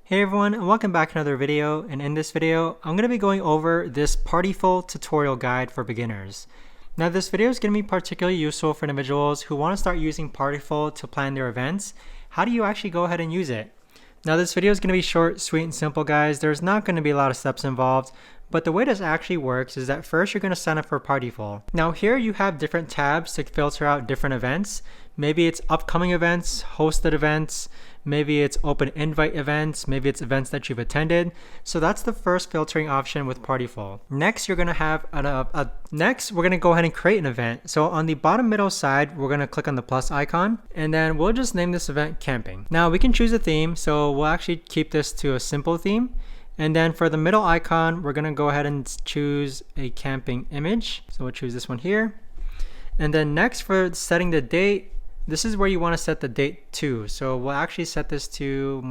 Hey everyone, and welcome back to another video. And in this video, I'm going to be going over this Partiful tutorial guide for beginners. Now this video is going to be particularly useful for individuals who want to start using Partiful to plan their events. How do you actually go ahead and use it? Now this video is going to be short, sweet, and simple, guys. There's not going to be a lot of steps involved. But the way this actually works is that first you're going to sign up for Partiful. Now here you have different tabs to filter out different events. Maybe it's upcoming events, hosted events, maybe it's open invite events, maybe it's events that you've attended. So that's the first filtering option with Partiful. Next, you're going to have next we're going to go ahead and create an event. So on the bottom middle side, we're going to click on the plus icon, and then we'll just name this event camping. Now we can choose a theme, so we'll actually keep this to a simple theme. And then for the middle icon, we're going to go ahead and choose a camping image. So we'll choose this one here. And then next, for setting the date, this is where you want to set the date to. So we'll actually set this to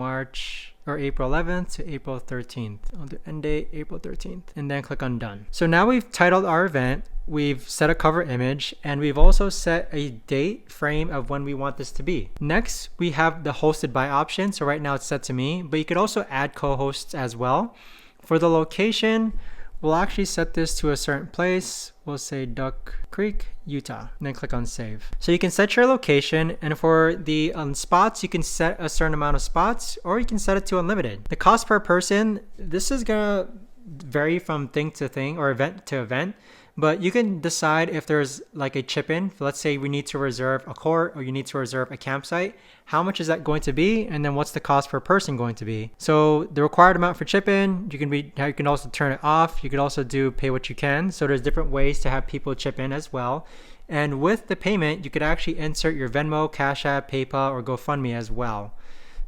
April 11th to April 13th. On the end date, April 13th. And then click on done. So now we've titled our event. We've set a cover image, and we've also set a date frame of when we want this to be. Next, we have the hosted by option. So right now it's set to me, but you could also add co-hosts as well. For the location, we'll actually set this to a certain place. We'll say Duck Creek, Utah, and then click on save. So you can set your location, and for the spots, you can set a certain amount of spots, or you can set it to unlimited. The cost per person, this is gonna vary from thing to thing or event to event. But you can decide if there's like a chip in. Let's say we need to reserve a court or you need to reserve a campsite. How much is that going to be? And then what's the cost per person going to be? So the required amount for chip in, you can also turn it off. You could also do pay what you can. So there's different ways to have people chip in as well. And with the payment, you could actually insert your Venmo, Cash App, PayPal, or GoFundMe as well.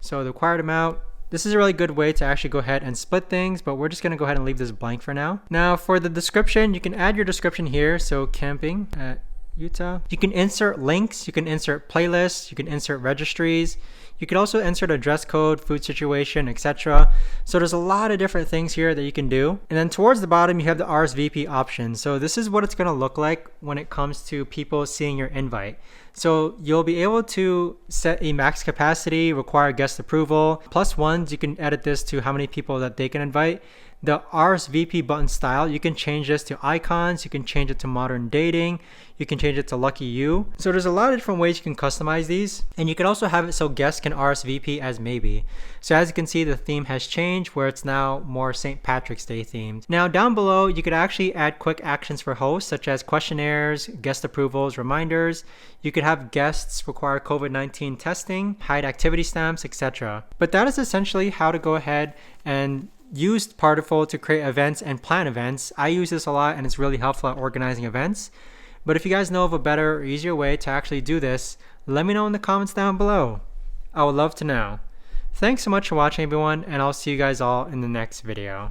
So the required amount, this is a really good way to actually go ahead and split things, but we're just going to go ahead and leave this blank for now. Now for the description, you can add your description here. So camping at Utah. You can insert links, you can insert playlists, you can insert registries. You can also insert a dress code, food situation, etc. So there's a lot of different things here that you can do. And then towards the bottom, you have the RSVP option. So this is what it's going to look like when it comes to people seeing your invite. So you'll be able to set a max capacity, require guest approval. Plus ones, you can edit this to how many people that they can invite. The RSVP button style, you can change this to icons, you can change it to modern dating, you can change it to lucky you. So there's a lot of different ways you can customize these, and you can also have it so guests can RSVP as maybe. So as you can see, the theme has changed where it's now more St. Patrick's Day themed. Now down below, you could actually add quick actions for hosts such as questionnaires, guest approvals, reminders. You could have guests require COVID-19 testing, hide activity stamps, etc. But that is essentially how to go ahead and use Partiful to create events and plan events. I use this a lot and it's really helpful at organizing events. But if you guys know of a better or easier way to actually do this, let me know in the comments down below. I would love to know. Thanks so much for watching, everyone, and I'll see you guys all in the next video.